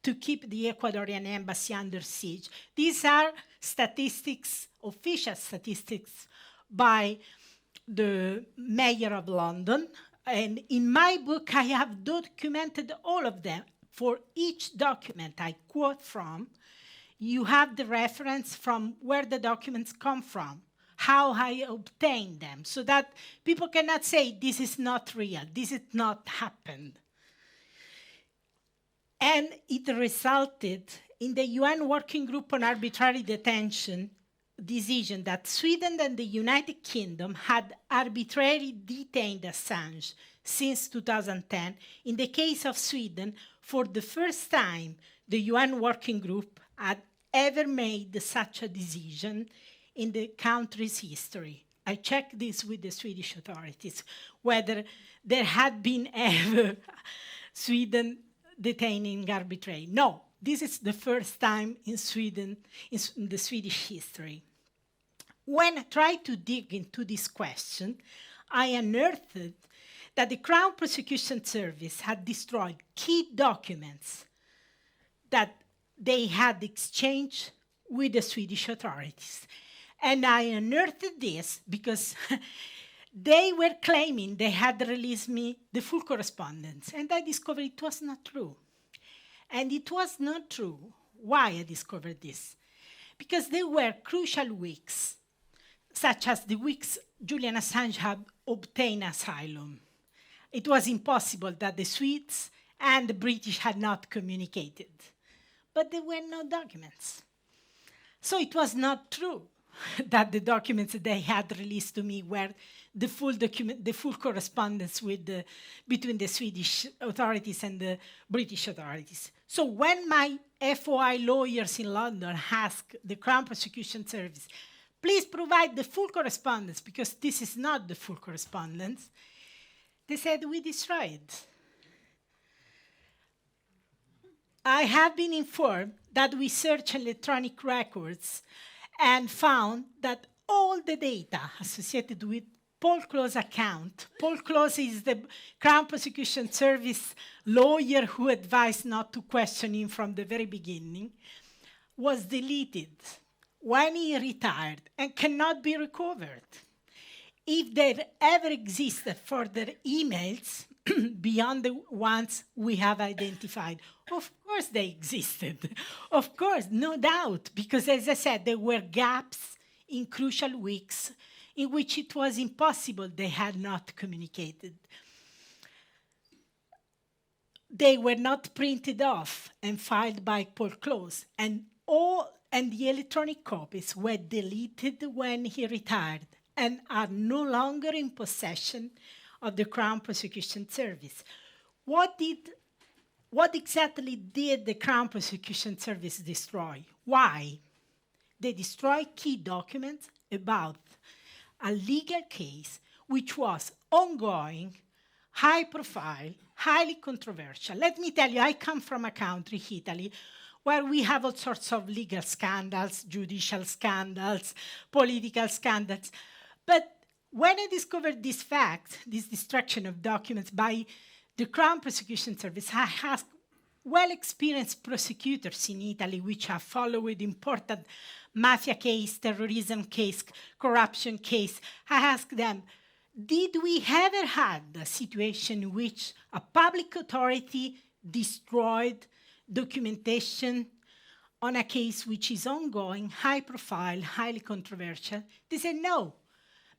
to keep the Ecuadorian embassy under siege. These are statistics, official statistics by the mayor of London. And in my book, I have documented all of them. For each document I quote from, you have the reference from where the documents come from, how I obtained them, so that people cannot say this is not real, this has not happened. And it resulted in the UN Working Group on Arbitrary Detention decision that Sweden and the United Kingdom had arbitrarily detained Assange since 2010. In the case of Sweden, for the first time, the UN Working Group had ever made such a decision in the country's history. I checked this with the Swedish authorities, whether there had been ever Sweden detaining arbitrarily. No, this is the first time in Sweden, in the Swedish history. When I tried to dig into this question, I unearthed that the Crown Prosecution Service had destroyed key documents that they had exchanged with the Swedish authorities. And I unearthed this because they were claiming they had released me the full correspondence, and I discovered it was not true. And it was not true. Why I discovered this? Because there were crucial weeks, such as the weeks Julian Assange had obtained asylum. It was impossible that the Swedes and the British had not communicated. But there were no documents. So it was not true that the documents that they had released to me were the full correspondence between the Swedish authorities and the British authorities. So when my FOI lawyers in London asked the Crown Prosecution Service, please provide the full correspondence, because this is not the full correspondence, they said, we destroyed. I have been informed that we searched electronic records and found that all the data associated with Paul Close's account, Paul Close is the Crown Prosecution Service lawyer who advised not to question him from the very beginning, was deleted when he retired and cannot be recovered. If there ever existed further emails beyond the ones we have identified, of course they existed. Of course, no doubt, because as I said, there were gaps in crucial weeks in which it was impossible they had not communicated. They were not printed off and filed by Paul Close, and the electronic copies were deleted when he retired and are no longer in possession of the Crown Prosecution Service. What exactly did the Crown Prosecution Service destroy? Why? They destroyed key documents about a legal case which was ongoing, high profile, highly controversial. Let me tell you, I come from a country, Italy, where we have all sorts of legal scandals, judicial scandals, political scandals. But when I discovered this fact, this destruction of documents by the Crown Prosecution Service, I asked well-experienced prosecutors in Italy, which have followed important mafia case, terrorism case, corruption case. I asked them, did we ever had a situation in which a public authority destroyed documentation on a case which is ongoing, high profile, highly controversial? They said no.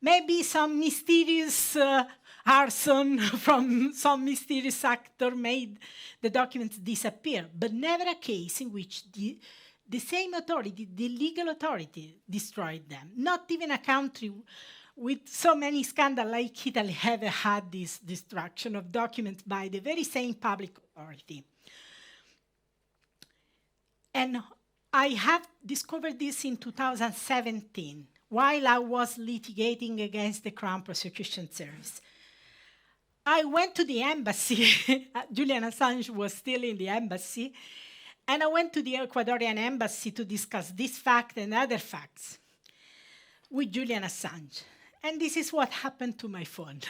Maybe some mysterious arson from some mysterious actor made the documents disappear, but never a case in which the same authority, the legal authority, destroyed them. Not even a country with so many scandals like Italy ever had this destruction of documents by the very same public authority. And I have discovered this in 2017, while I was litigating against the Crown Prosecution Service. I went to the embassy. Julian Assange was still in the embassy. And I went to the Ecuadorian embassy to discuss this fact and other facts with Julian Assange. And this is what happened to my phone.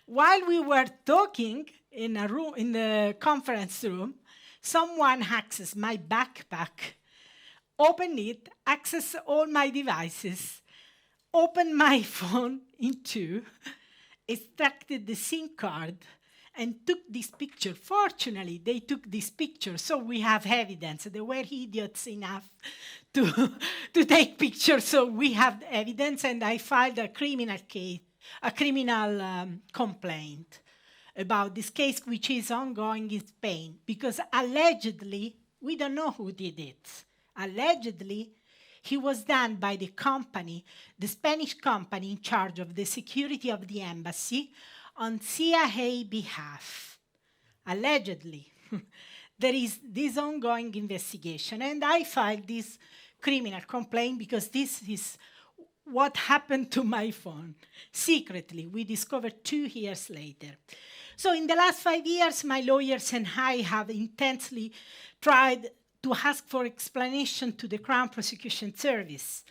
While we were talking in the conference room, someone accessed my backpack, opened it, accessed all my devices, opened my phone in two, extracted the SIM card, and took this picture. Fortunately, they took this picture, so we have evidence. They were idiots enough to take pictures, so we have evidence, and I filed a criminal case, a criminal complaint about this case, which is ongoing in Spain, because allegedly, we don't know who did it. Allegedly, he was done by the company, the Spanish company in charge of the security of the embassy, on CIA behalf. Allegedly. There is this ongoing investigation, and I filed this criminal complaint because this is what happened to my phone. Secretly, we discovered 2 years later. So in the last 5 years, my lawyers and I have intensely tried to ask for explanation to the Crown Prosecution Service.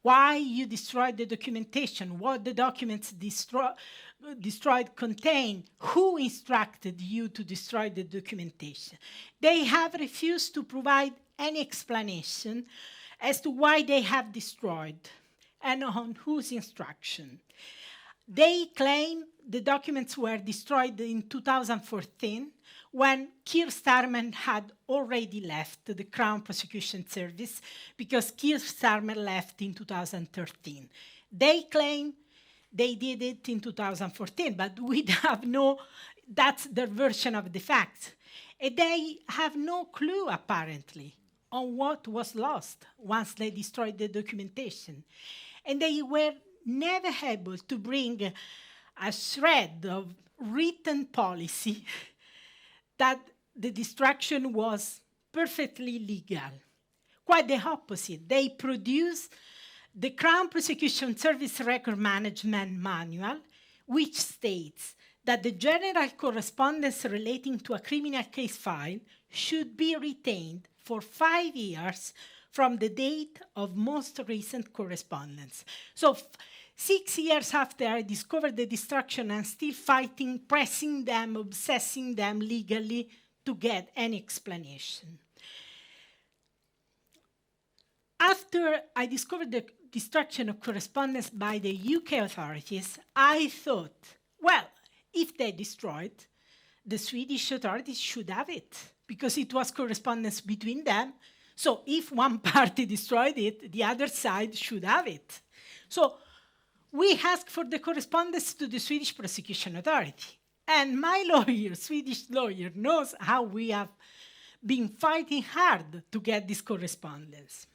Why you destroyed the documentation, what the documents destroyed contain, who instructed you to destroy the documentation. They have refused to provide any explanation as to why they have destroyed and on whose instruction. They claim the documents were destroyed in 2014 when Keir Starmer had already left the Crown Prosecution Service because Keir Starmer left in 2013. They claim they did it in 2014, but we have that's their version of the facts. And they have no clue, apparently, on what was lost once they destroyed the documentation. And they were never able to bring a shred of written policy that the destruction was perfectly legal. Quite the opposite. They produced the Crown Prosecution Service Record Management Manual, which states that the general correspondence relating to a criminal case file should be retained for 5 years from the date of most recent correspondence. So 6 years after I discovered the destruction, I'm still fighting, pressing them, obsessing them legally to get any explanation. After I discovered the destruction of correspondence by the UK authorities, I thought, well, if they destroyed, the Swedish authorities should have it, because it was correspondence between them. So if one party destroyed it, the other side should have it. So we asked for the correspondence to the Swedish Prosecution Authority. And my lawyer, Swedish lawyer, knows how we have been fighting hard to get this correspondence.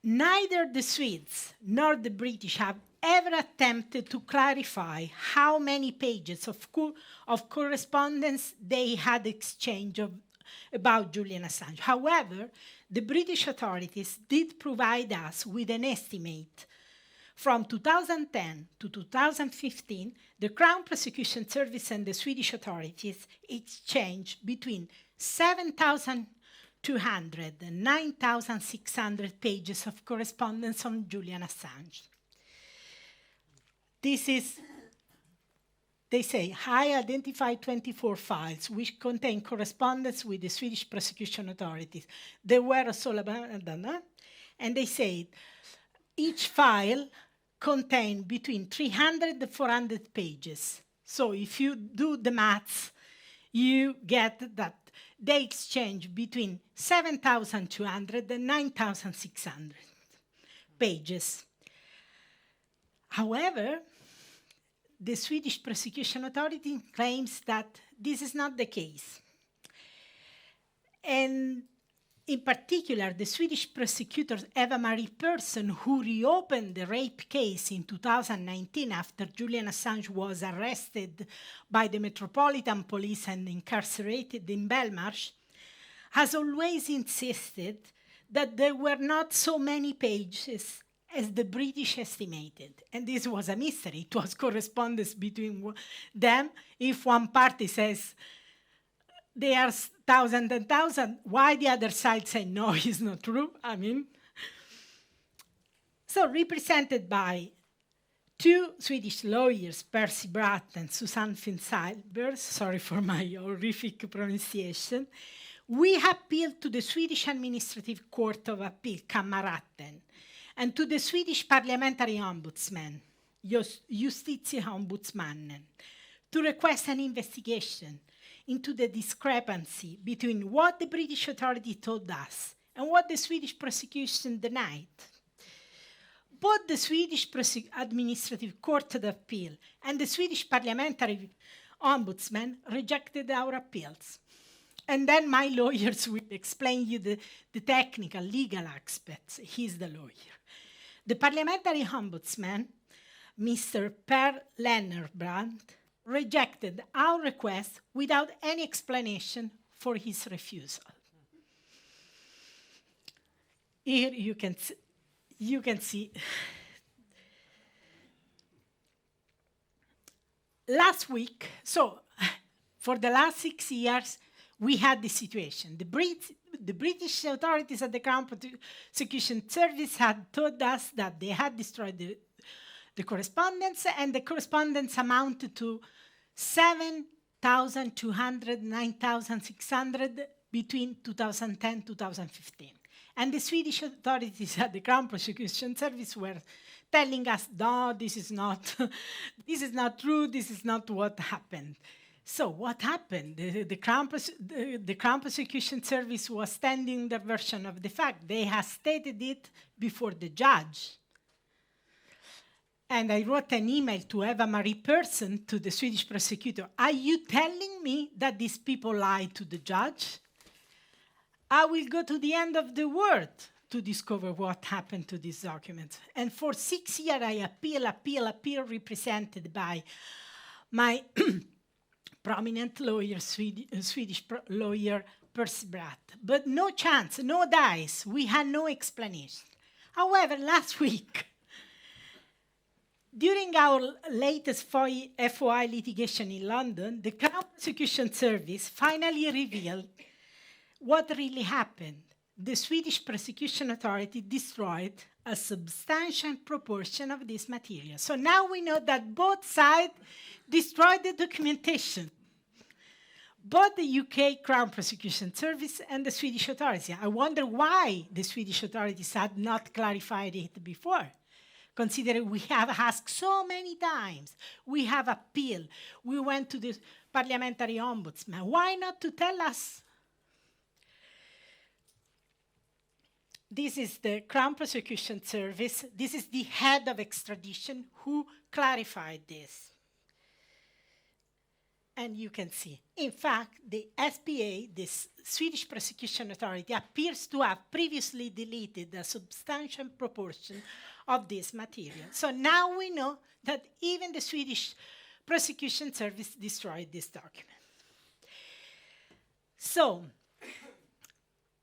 Neither the Swedes nor the British have ever attempted to clarify how many pages of correspondence they had exchanged about Julian Assange. However, the British authorities did provide us with an estimate From 2010 to 2015, the Crown Prosecution Service and the Swedish authorities exchanged between 7,200 and 9,600 pages of correspondence on Julian Assange. This is, they say, I identified 24 files which contain correspondence with the Swedish prosecution authorities. They were and they said each file contained between 300 and 400 pages. So if you do the maths, you get that they exchange between 7,200 and 9,600 pages. However, the Swedish prosecution authority claims that this is not the case. And in particular, the Swedish prosecutor Eva-Marie Persson, who reopened the rape case in 2019 after Julian Assange was arrested by the Metropolitan Police and incarcerated in Belmarsh, has always insisted that there were not so many pages as the British estimated. And this was a mystery. It was correspondence between them. If one party says they are thousand and thousand, why the other side say no, it's not true? I mean, so represented by two Swedish lawyers, Percy Bratt and Susanne Finnsalber, sorry for my horrific pronunciation, we appealed to the Swedish Administrative Court of Appeal, Kammarrätten, and to the Swedish Parliamentary Ombudsman, Justitieombudsmannen, to request an investigation into the discrepancy between what the British authority told us and what the Swedish prosecution denied. Both the Swedish Administrative Court of Appeal and the Swedish Parliamentary Ombudsman rejected our appeals. And then my lawyers will explain you the technical, legal aspects. He's the lawyer. The Parliamentary Ombudsman, Mr. Per Lennerbrand, rejected our request without any explanation for his refusal. Here you can see. Last week, so for the last 6 years, we had this situation. The British authorities at the Crown Prosecution Service had told us that they had destroyed the correspondence, and the correspondence amounted to 7,200, 9,600 between 2010 and 2015. And the Swedish authorities at the Crown Prosecution Service were telling us, no, this is not true, this is not what happened. So what happened? The Crown Prosecution Service was standing their version of the fact. They had stated it before the judge. And I wrote an email to Eva-Marie Persson, to the Swedish prosecutor. Are you telling me that these people lied to the judge? I will go to the end of the world to discover what happened to these documents. And for 6 years, I appeal, represented by my prominent lawyer, Swedish lawyer, Percy Bratt. But no chance, no dice. We had no explanation. However, last week, during our latest FOI litigation in London, the Crown Prosecution Service finally revealed what really happened. The Swedish Prosecution Authority destroyed a substantial proportion of this material. So now we know that both sides destroyed the documentation. Both the UK Crown Prosecution Service and the Swedish authorities. I wonder why the Swedish authorities had not clarified it before. Considering we have asked so many times, we have appealed, we went to the Parliamentary Ombudsman. Why not to tell us? This is the Crown Prosecution Service. This is the head of extradition who clarified this. And you can see, in fact, the SPA, the Swedish Prosecution Authority, appears to have previously deleted a substantial proportion of this material. So now we know that even the Swedish Prosecution Service destroyed this document. So,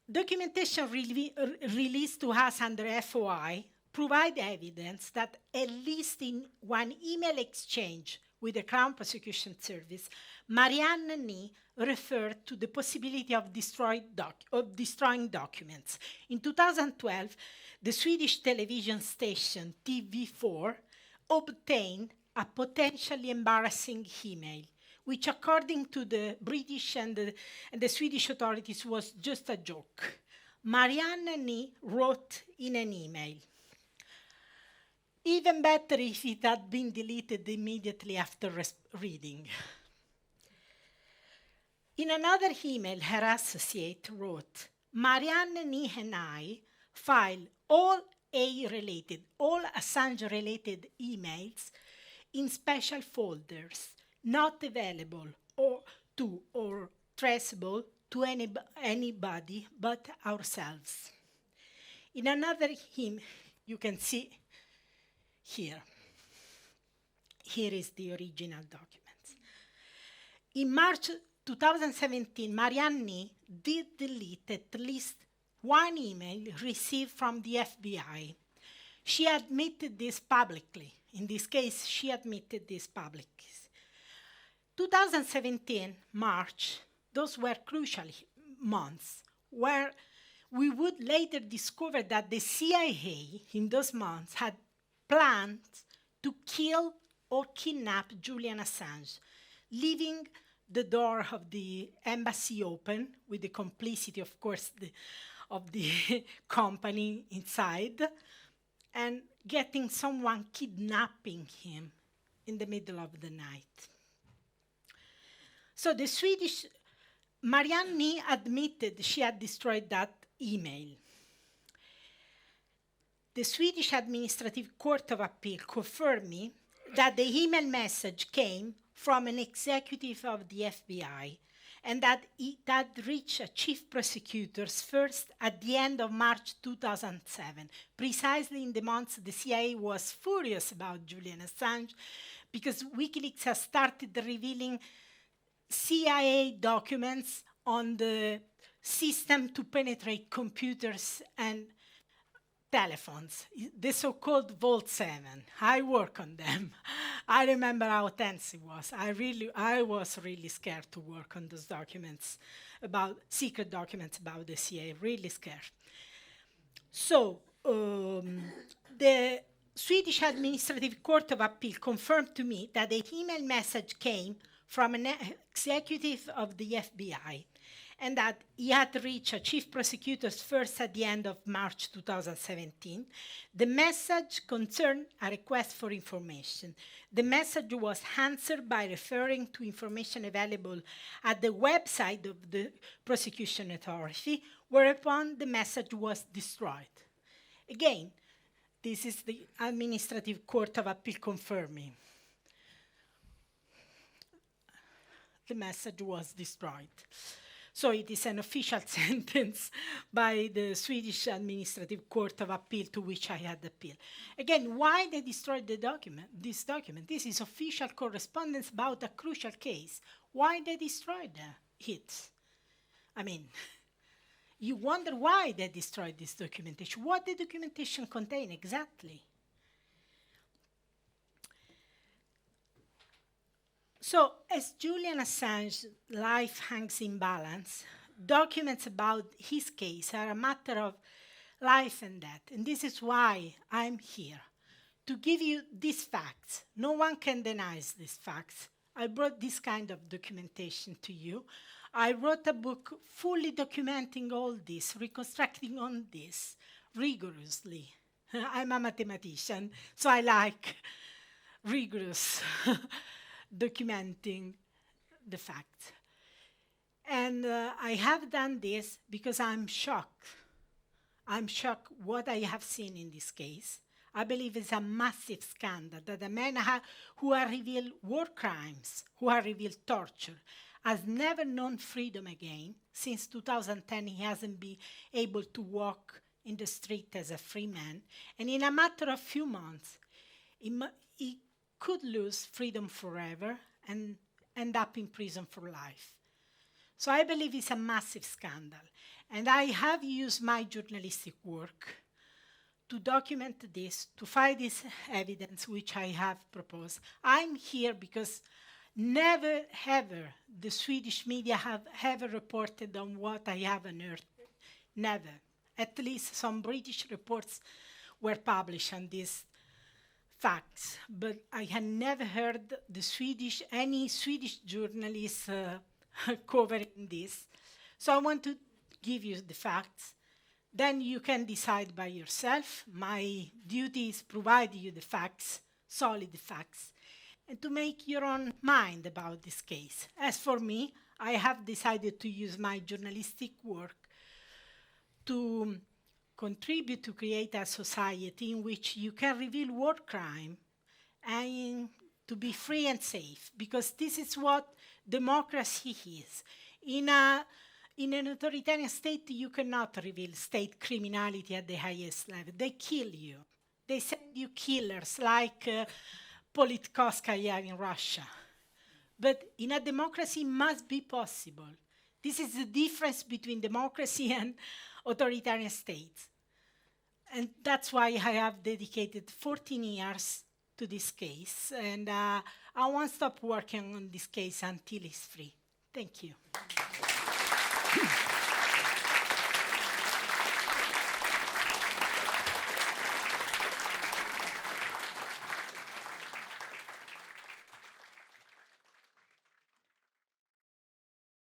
documentation released to us under FOI provide evidence that at least in one email exchange with the Crown Prosecution Service, Marianne Ni referred to the possibility of destroying documents. In 2012, the Swedish television station TV4 obtained a potentially embarrassing email, which according to the British and the Swedish authorities was just a joke. Marianne Ni wrote in an email, "Even better if it had been deleted immediately after reading." In another email, her associate wrote, "Marianne Ni and I file all Assange-related emails in special folders, not available or traceable to anybody but ourselves." In another email, you can see here. Here is the original documents. In March 2017, Marianne Ni did delete at least one email received from the FBI. She admitted this publicly. In this case, she admitted this publicly. 2017, March, those were crucial months where we would later discover that the CIA in those months had plans to kill or kidnap Julian Assange, leaving the door of the embassy open with the complicity, of course, of the company inside, and getting someone kidnapping him in the middle of the night. So the Swedish Marianne Ni admitted she had destroyed that email. The Swedish Administrative Court of Appeal confirmed me that the email message came from an executive of the FBI and that it had reached a chief prosecutor's first at the end of March 2007, precisely in the months the CIA was furious about Julian Assange because WikiLeaks has started revealing CIA documents on the system to penetrate computers and telephones, the so-called Vault 7. I work on them. I remember how tense it was. I was really scared to work on those documents, about secret documents about the CIA, really scared. So the Swedish Administrative Court of Appeal confirmed to me that the email message came from an executive of the FBI and that he had reached a chief prosecutor's first at the end of March 2017. The message concerned a request for information. The message was answered by referring to information available at the website of the prosecution authority, whereupon the message was destroyed. Again, this is the Administrative Court of Appeal confirming. The message was destroyed. So it is an official sentence by the Swedish Administrative Court of Appeal to which I had appealed. Again, why they destroyed the document? This document, this is official correspondence about a crucial case. Why they destroyed it? I mean, you wonder why they destroyed this documentation. What the documentation contain exactly? So, as Julian Assange's life hangs in balance, documents about his case are a matter of life and death. And this is why I'm here, to give you these facts. No one can deny these facts. I brought this kind of documentation to you. I wrote a book fully documenting all this, reconstructing all this rigorously. I'm a mathematician, so I like rigorous documenting the facts. And I have done this because I'm shocked. I'm shocked what I have seen in this case. I believe it's a massive scandal that a man who has revealed war crimes, who has revealed torture, has never known freedom again. Since 2010, he hasn't been able to walk in the street as a free man. And in a matter of few months, he could lose freedom forever and end up in prison for life. So I believe it's a massive scandal. And I have used my journalistic work to document this, to find this evidence which I have proposed. I'm here because never ever the Swedish media have ever reported on what I have unearthed. Never. At least some British reports were published on these facts, but I had never heard any Swedish journalists covering this. So I want to give you the facts. Then you can decide by yourself. My duty is provide you the facts, solid facts, and to make your own mind about this case. As for me, I have decided to use my journalistic work to contribute to create a society in which you can reveal war crime and to be free and safe, because this is what democracy is. In an authoritarian state, you cannot reveal state criminality at the highest level. They kill you. They send you killers like Politkovskaya in Russia. But in a democracy, it must be possible. This is the difference between democracy and authoritarian states. And that's why I have dedicated 14 years to this case. And I won't stop working on this case until it's free. Thank you.